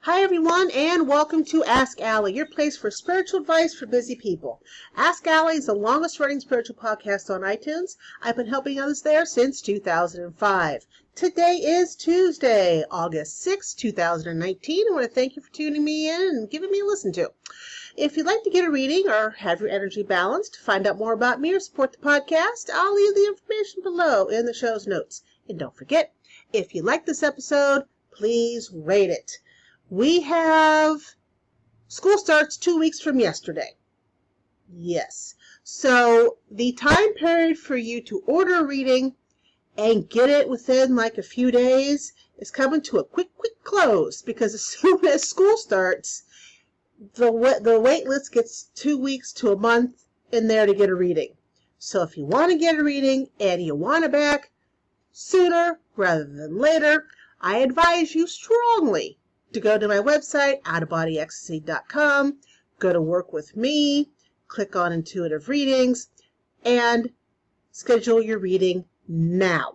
Hi everyone, and welcome to Ask Allie, your place for spiritual advice for busy people. Ask Allie is the longest running spiritual podcast on iTunes. I've been helping others there since 2005. Today is Tuesday, August 6, 2019. I want to thank you for tuning me in and giving me a listen to. If you'd like to get a reading or have your energy balanced, find out more about me or support the podcast, I'll leave the information below in the show's notes. And don't forget, if you like this episode, please rate it. We have school starts 2 weeks from yesterday. Yes. So the time period for you to order a reading and get it within like a few days is coming to a quick close, because as soon as school starts, the wait list gets 2 weeks to a month in there to get a reading. So if you want to get a reading and you want it back sooner rather than later, I advise you strongly to go to my website, outofbodyecstasy.com, go to work with me, click on intuitive readings, and schedule your reading now.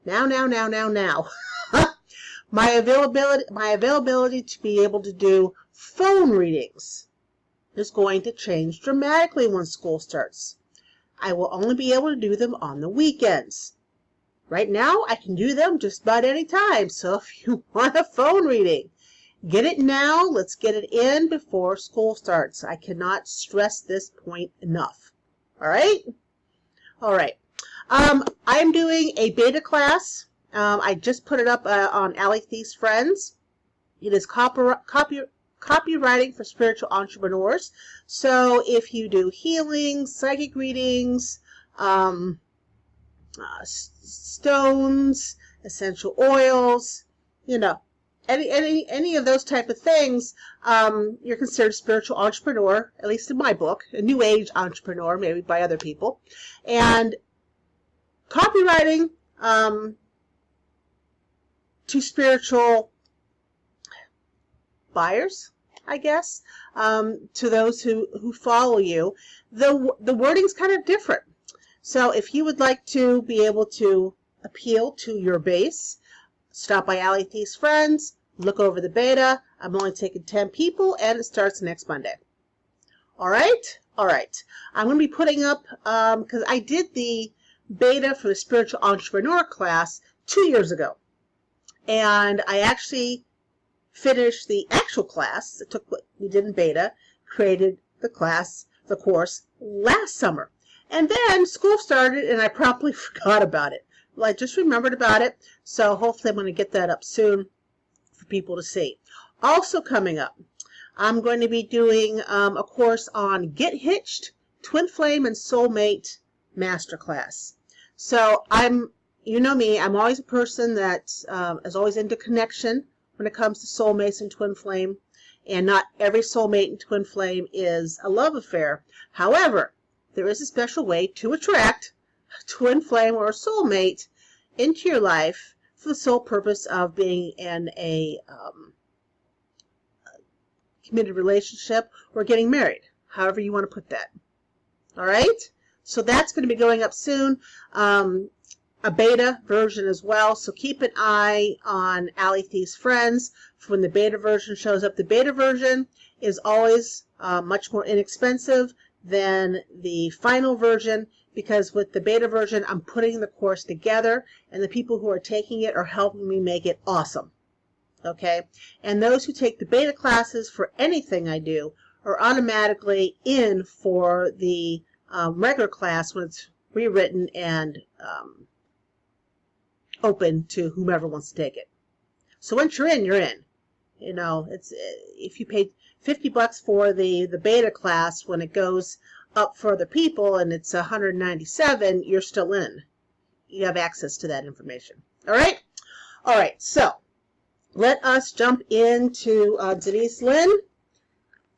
Now. My availability to be able to do phone readings is going to change dramatically when school starts. I will only be able to do them on the weekends. Right now, I can do them just about any time. So if you want a phone reading, get it now. Let's get it in before school starts. I cannot stress this point enough. All right? All right. I'm doing a beta class. I just put it up on Allie's Friends. It is copywriting for spiritual entrepreneurs. So if you do healing, psychic readings, stones, essential oils, any of those type of things, you're considered a spiritual entrepreneur, at least in my book, a new age entrepreneur, maybe by other people. And copywriting to spiritual buyers, I guess, to those who follow you, the wording's kind of different. So if you would like to be able to appeal to your base, stop by Allie's Friends, look over the beta. I'm only taking 10 people, and it starts next Monday. All right? All right. I'm going to be putting up, because I did the beta for the Spiritual Entrepreneur class 2 years ago. And I actually finished the actual class. It took what we did in beta, created the course last summer. And then school started, and I promptly forgot about it. Well, I just remembered about it, so hopefully I'm going to get that up soon for people to see. Also coming up, I'm going to be doing a course on Get Hitched, Twin Flame, and Soulmate Masterclass. So you know me, I'm always a person that is always into connection when it comes to soulmates and twin flame, and not every soulmate and twin flame is a love affair. However, there is a special way to attract a twin flame or a soulmate into your life for the sole purpose of being in a committed relationship or getting married, however you want to put that. All right? So that's going to be going up soon, a beta version as well. So keep an eye on Allie's Friends for when the beta version shows up. The beta version is always much more inexpensive than the final version, because with the beta version, I'm putting the course together, and the people who are taking it are helping me make it awesome. Okay? And those who take the beta classes for anything I do are automatically in for the regular class when it's rewritten and open to whomever wants to take it. So once you're in, you're in. It's if you paid $50 for the beta class, when it goes up for other people and it's $197, you're still in. You have access to that information. All right? All right, so let us jump into Denise Lynn,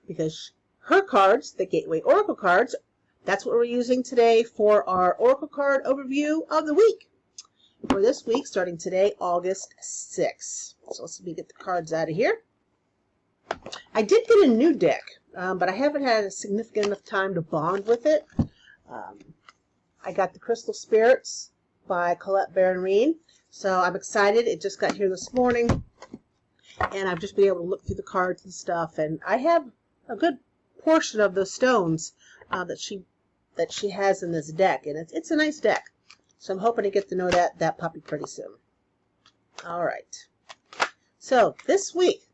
because her cards, the Gateway Oracle cards, that's what we're using today for our Oracle card overview of the week. For this week, starting today, August 6th. So let me get the cards out of here. I did get a new deck, but I haven't had a significant enough time to bond with it. I got the Crystal Spirits by Colette Baron-Reed. So I'm excited. It just got here this morning. and I've just been able to look through the cards and stuff, and I have a good portion of the stones that she has in this deck, and it's a nice deck. So I'm hoping to get to know that puppy pretty soon. All right. So this week,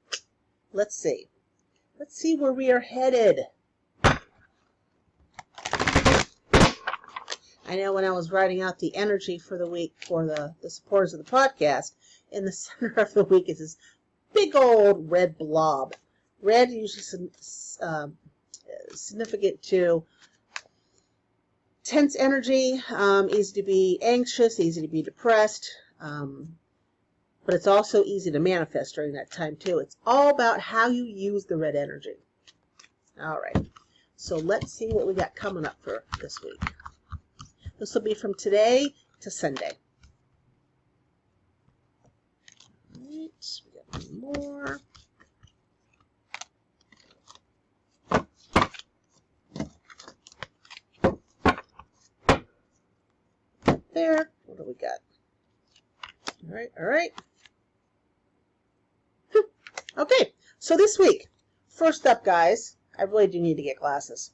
let's see where we are headed. I know when I was writing out the energy for the week for the supporters of the podcast, in the center of the week is this big old red blob. Red usually significant to tense energy, easy to be anxious, easy to be depressed, but it's also easy to manifest during that time too. It's all about how you use the red energy. All right, so let's see what we got coming up for this week. This will be from today to Sunday. All right, we got one more. There. What do we got? All right. Okay, so this week, first up, guys, I really do need to get glasses.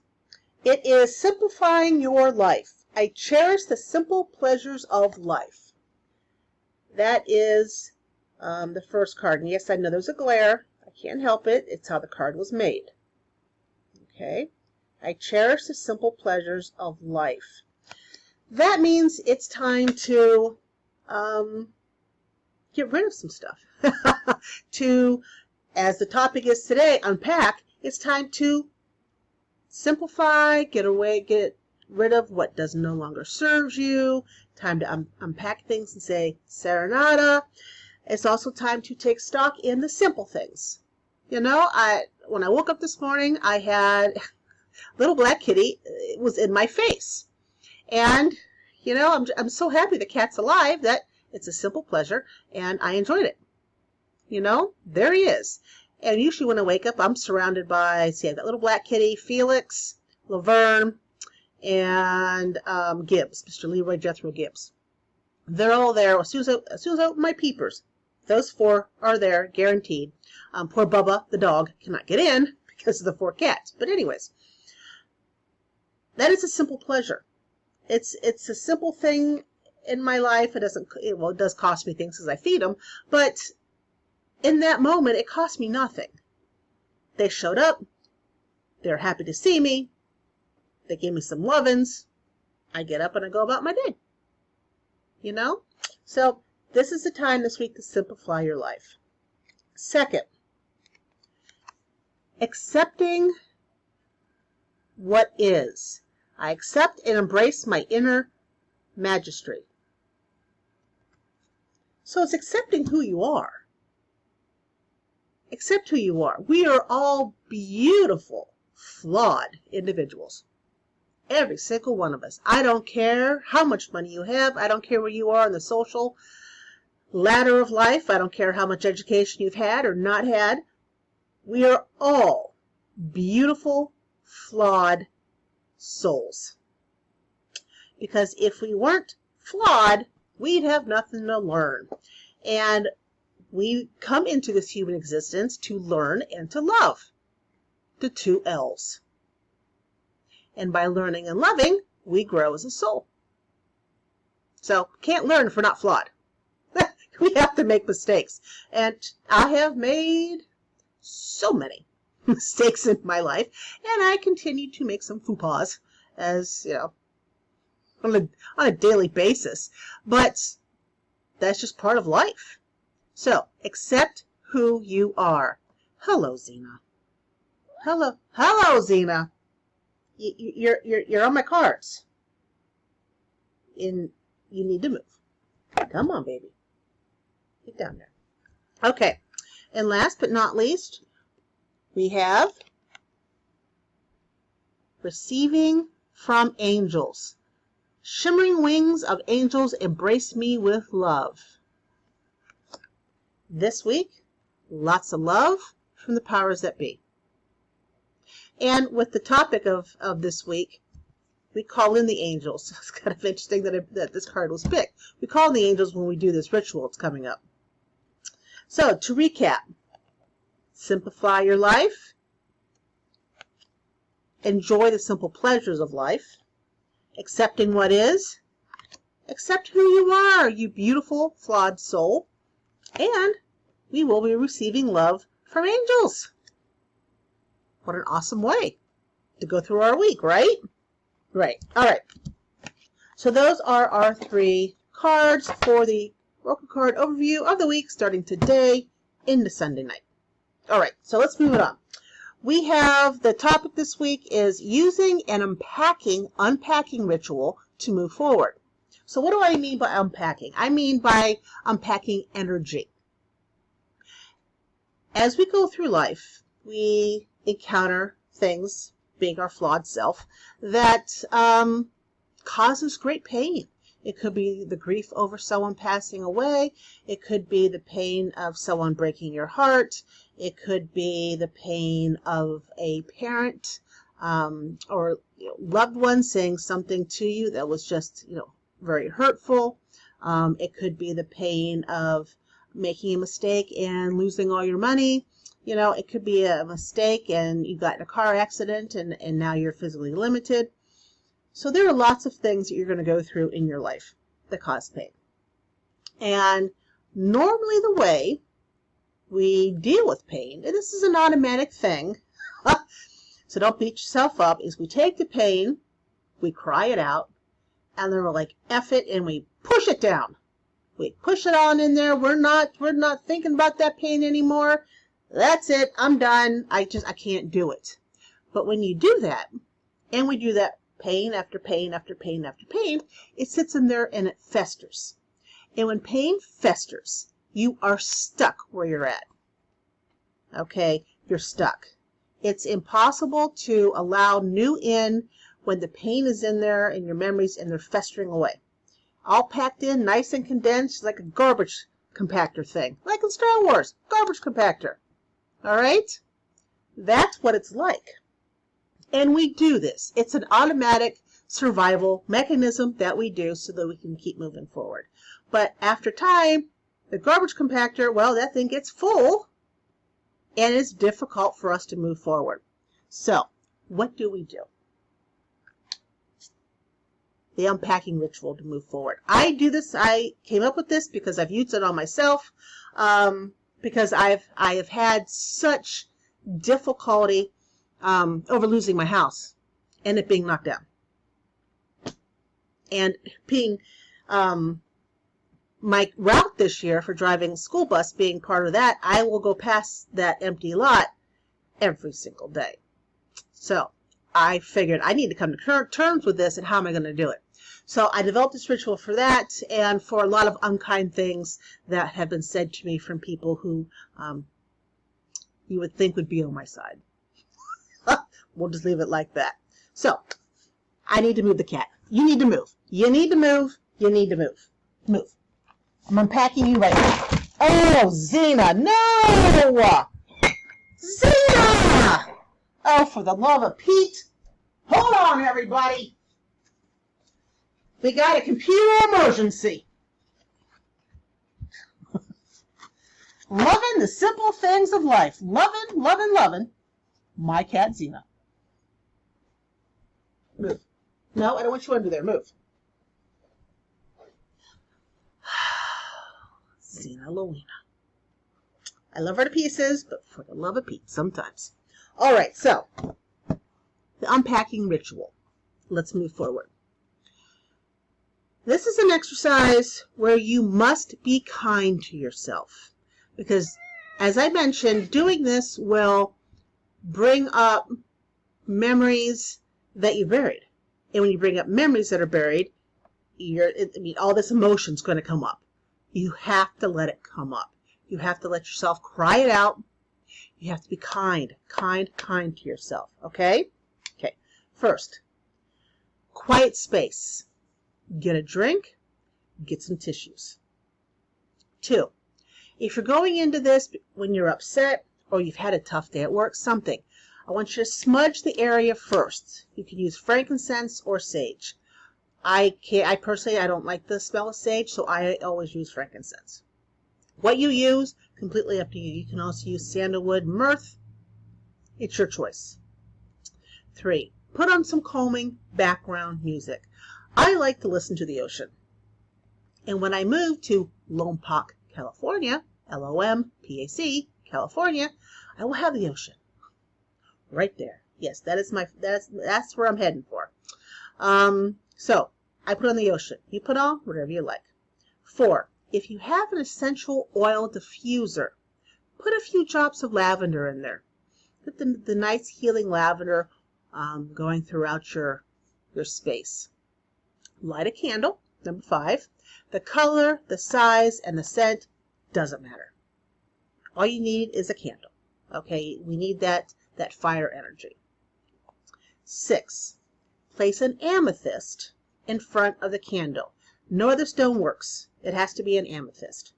It is simplifying your life. I cherish the simple pleasures of life. That is the first card. And yes, I know there's a glare. I can't help it. It's how the card was made. Okay. I cherish the simple pleasures of life. That means it's time to get rid of some stuff. To, as the topic is today, unpack, it's time to simplify, get rid of what does no longer serve you. Time to unpack things and say, Serenata. It's also time to take stock in the simple things. You know, when I woke up this morning, I had little black kitty. It was in my face. And, you know, I'm so happy the cat's alive that it's a simple pleasure, and I enjoyed it. You know, there he is. And usually when I wake up, I'm surrounded by, see, I've got little black kitty, Felix, Laverne, and Gibbs, Mr. Leroy Jethro Gibbs. They're all there. As soon as I open my peepers, those four are there, guaranteed. Poor Bubba, the dog, cannot get in because of the 4 cats. But anyways, that is a simple pleasure. It's a simple thing in my life. It does cost me things because I feed them, but in that moment, it cost me nothing. They showed up. They're happy to see me. They gave me some lovin's. I get up and I go about my day. You know? So this is the time this week to simplify your life. Second, accepting what is. I accept and embrace my inner magistrate. So it's accepting who you are. Accept who you are. We are all beautiful, flawed individuals. Every single one of us. I don't care how much money you have. I don't care where you are on the social ladder of life. I don't care how much education you've had or not had. We are all beautiful, flawed souls. Because if we weren't flawed, we'd have nothing to learn. And we come into this human existence to learn and to love. The 2 L's. And by learning and loving, we grow as a soul. So, can't learn if we're not flawed. We have to make mistakes. And I have made so many mistakes in my life. And I continue to make some faux pas, as, you know, on a daily basis. But that's just part of life. So, accept who you are. Hello, Zena. Hello, Zena. You're on my cards. And you need to move. Come on, baby. Get down there. Okay. And last but not least, we have receiving from angels. Shimmering wings of angels embrace me with love. This week, lots of love from the powers that be. And with the topic of this week, we call in the angels. It's kind of interesting that this card was picked. We call in the angels when we do this ritual. It's coming up. So, to recap, simplify your life, enjoy the simple pleasures of life, accepting what is, accept who you are, you beautiful, flawed soul, and we will be receiving love from angels. What an awesome way to go through our week, right? Right. All right. So those are our 3 cards for the Oracle card overview of the week starting today into Sunday night. All right. So let's move it on. We have the topic this week is using an unpacking ritual to move forward. So what do I mean by unpacking? I mean by unpacking energy. As we go through life, we encounter things, being our flawed self, that causes great pain. It could be the grief over someone passing away. It could be the pain of someone breaking your heart. It could be the pain of a parent or loved one saying something to you that was just, very hurtful. It could be the pain of making a mistake and losing all your money. It could be a mistake and you got in a car accident and now you're physically limited. So there are lots of things that you're going to go through in your life that cause pain. And normally the way we deal with pain, and this is an automatic thing, so don't beat yourself up, is we take the pain, we cry it out, and then we're like, F it, and we push it down. We push it on in there. We're not thinking about that pain anymore. That's it. I'm done. I can't do it. But when you do that, and we do that pain after pain after pain after pain, it sits in there and it festers. And when pain festers, you are stuck where you're at. Okay? You're stuck. It's impossible to allow new in when the pain is in there and your memories and they're festering away. All packed in, nice and condensed, like a garbage compactor thing. Like in Star Wars, garbage compactor. All right? That's what it's like. And we do this. It's an automatic survival mechanism that we do so that we can keep moving forward. But after time, the garbage compactor, well, that thing gets full and it's difficult for us to move forward. So, what do we do? The unpacking ritual to move forward. I do this. I came up with this because I've used it on myself. Because I have had such difficulty over losing my house and it being knocked down. And being my route this year for driving a school bus being part of that, I will go past that empty lot every single day. So I figured I need to come to terms with this and how am I going to do it? So I developed this ritual for that and for a lot of unkind things that have been said to me from people who you would think would be on my side. We'll just leave it like that. So I need to move the cat. You need to move. You need to move. You need to move. Move. I'm unpacking you right now. Oh, Zena, no! Zena! Oh, for the love of Pete. Hold on, everybody. We got a computer emergency. Loving the simple things of life. Loving my cat, Zena. Move. No, I don't want you under there. Move. Zena Louina. I love her to pieces, but for the love of Pete, sometimes. All right, so the unpacking ritual. Let's move forward. This is an exercise where you must be kind to yourself because, as I mentioned, doing this will bring up memories that you buried. And when you bring up memories that are buried, all this emotion's going to come up. You have to let it come up. You have to let yourself cry it out. You have to be kind to yourself, okay? Okay, first, quiet space. Get a drink, get some tissues. 2, if you're going into this when you're upset or you've had a tough day at work, something, I want you to smudge the area first. You can use frankincense or sage. I personally don't like the smell of sage, so I always use frankincense. What you use, completely up to you. You can also use sandalwood, myrrh. It's your choice. 3, put on some calming background music. I like to listen to the ocean. And when I moved to Lompoc, California, Lompac, California, I will have the ocean right there. Yes, that's where I'm heading for. So I put on the ocean. You put on whatever you like. 4, if you have an essential oil diffuser, put a few drops of lavender in there. Get the nice healing lavender going throughout your space. Light a candle. Number 5. The color, the size, and the scent doesn't matter. All you need is a candle. Okay, we need that fire energy. 6, place an amethyst in front of the candle. No other stone works. It has to be an amethyst.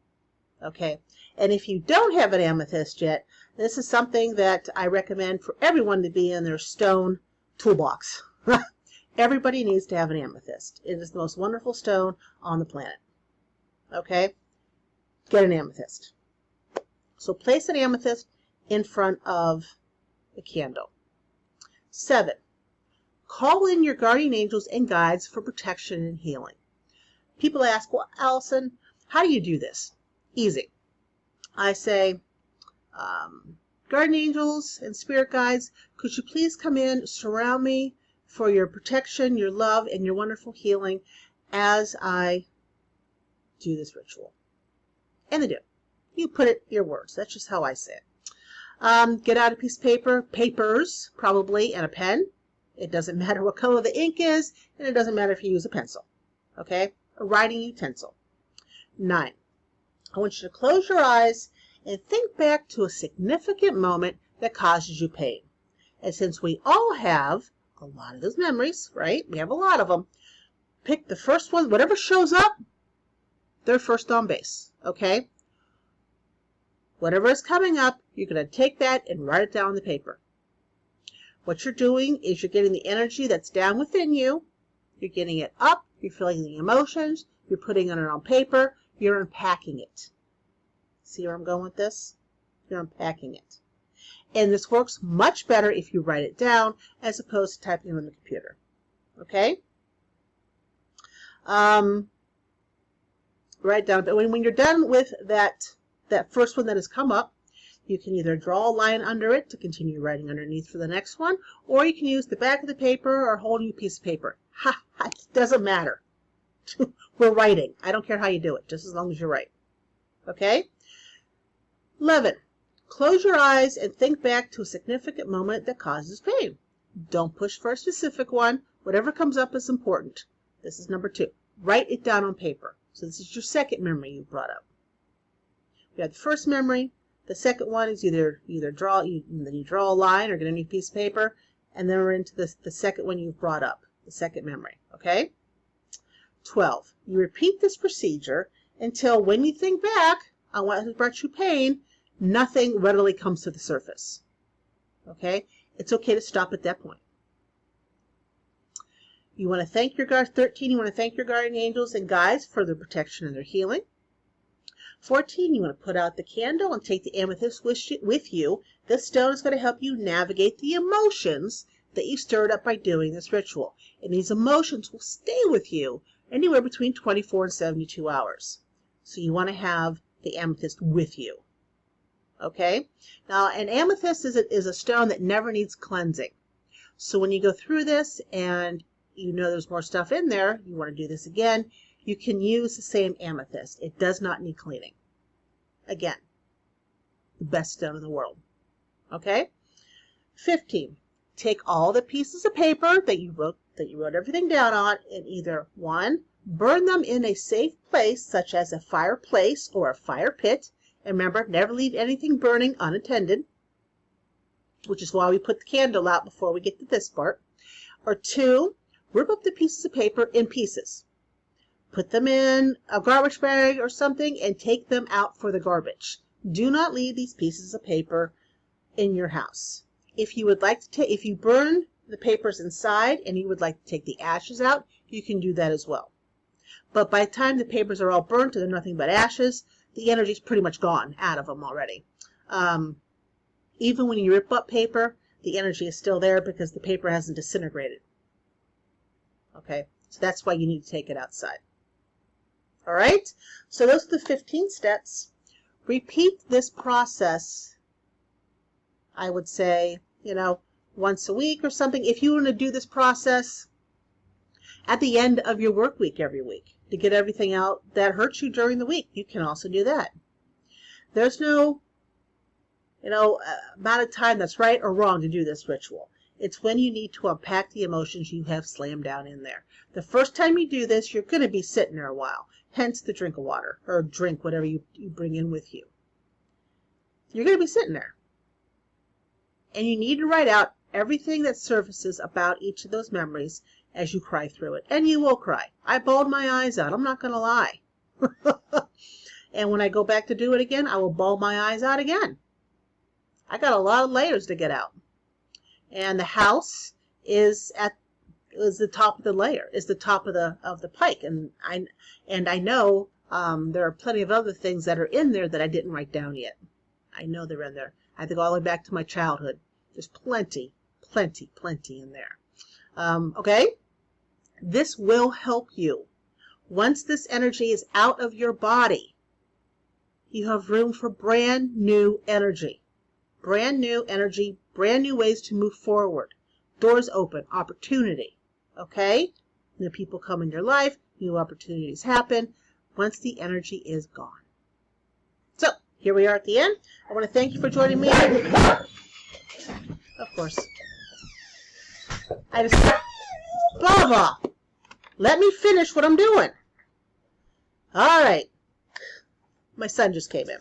Okay, and if you don't have an amethyst yet, this is something that I recommend for everyone to be in their stone toolbox. Everybody needs to have an amethyst. It is the most wonderful stone on the planet. Okay, get an amethyst. So place an amethyst in front of the candle. 7, call in your guardian angels and guides for protection and healing. People ask, well, Allison, how do you do this? Easy. I say, guardian angels and spirit guides, could you please come in, surround me for your protection, your love, and your wonderful healing as I do this ritual. And they do. You put it your words. That's just how I say it. Get out a piece of paper, papers probably, and a pen. It doesn't matter what color the ink is, and it doesn't matter if you use a pencil. Okay? A writing utensil. 9, I want you to close your eyes and think back to a significant moment that causes you pain. And since we all have a lot of those memories, right? We have a lot of them. Pick the first one, whatever shows up, they're first on base. Okay? Whatever is coming up, you're going to take that and write it down on the paper. What you're doing is you're getting the energy that's down within you. You're getting it up. You're feeling the emotions. You're putting it on paper. You're unpacking it. See where I'm going with this? You're unpacking it. And this works much better if you write it down as opposed to typing it on the computer. Okay? Write down. But when you're done with that first one that has come up, you can either draw a line under it to continue writing underneath for the next one, or you can use the back of the paper or a whole new piece of paper. It doesn't matter. We're writing. I don't care how you do it, just as long as you write. Okay? 11. Close your eyes and think back to a significant moment that causes pain. Don't push for a specific one. Whatever comes up is important. This is number 2. Write it down on paper. So this is your second memory you brought up. We have the first memory. The second one is either draw a line or get a new piece of paper, and then we're into the second one you've brought up, the second memory. Okay? 12. You repeat this procedure until when you think back on what has brought you pain, nothing readily comes to the surface. Okay? It's okay to stop at that point. You want to thank your 13. You want to thank your guardian angels and guides for their protection and their healing. 14. You want to put out the candle and take the amethyst with you. This stone is going to help you navigate the emotions that you stirred up by doing this ritual. And these emotions will stay with you anywhere between 24 and 72 hours. So you want to have the amethyst with you. Okay? Now, an amethyst is a stone that never needs cleansing. So when you go through this and you know there's more stuff in there, you want to do this again, you can use the same amethyst. It does not need cleaning. Again, the best stone in the world. Okay? 15. Take all the pieces of paper that you wrote everything down on, and either 1, burn them in a safe place, such as a fireplace or a fire pit. And remember, never leave anything burning unattended, which is why we put the candle out before we get to this part. Or 2, rip up the pieces of paper in pieces. Put them in a garbage bag or something and take them out for the garbage. Do not leave these pieces of paper in your house. If you would like to if you burn the papers inside and you would like to take the ashes out, you can do that as well. But by the time the papers are all burnt and they're nothing but ashes, the energy's pretty much gone out of them already. Even when you rip up paper, the energy is still there because the paper hasn't disintegrated. Okay, so that's why you need to take it outside. All right, so those are the 15 steps. Repeat this process, I would say, once a week or something. If you want to do this process at the end of your work week every week to get everything out that hurts you during the week, you can also do that. There's no amount of time that's right or wrong to do this ritual. It's when you need to unpack the emotions you have slammed down in there. The first time you do this, you're going to be sitting there a while, hence the drink of water, or drink whatever you bring in with you. You're going to be sitting there. And you need to write out everything that surfaces about each of those memories as you cry through it. And you will cry. I bawled my eyes out. I'm not going to lie. And when I go back to do it again, I will bawl my eyes out again. I got a lot of layers to get out. And the house is the top of the layer, is the top of the pike. And I know there are plenty of other things that are in there that I didn't write down yet. I know they're in there. I think all the way back to my childhood. There's plenty in there. Okay? This will help you. Once this energy is out of your body, you have room for brand new energy. Brand new energy, brand new ways to move forward. Doors open, opportunity. Okay? New people come in your life, new opportunities happen once the energy is gone. So, here we are at the end. I want to thank you for joining me. Of course. Baba, let me finish what I'm doing. All right. My son just came in.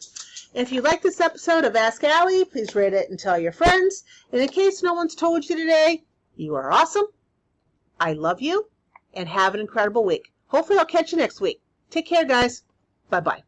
If you like this episode of Ask Allie, please rate it and tell your friends. And in case no one's told you today, you are awesome. I love you. And have an incredible week. Hopefully I'll catch you next week. Take care, guys. Bye-bye.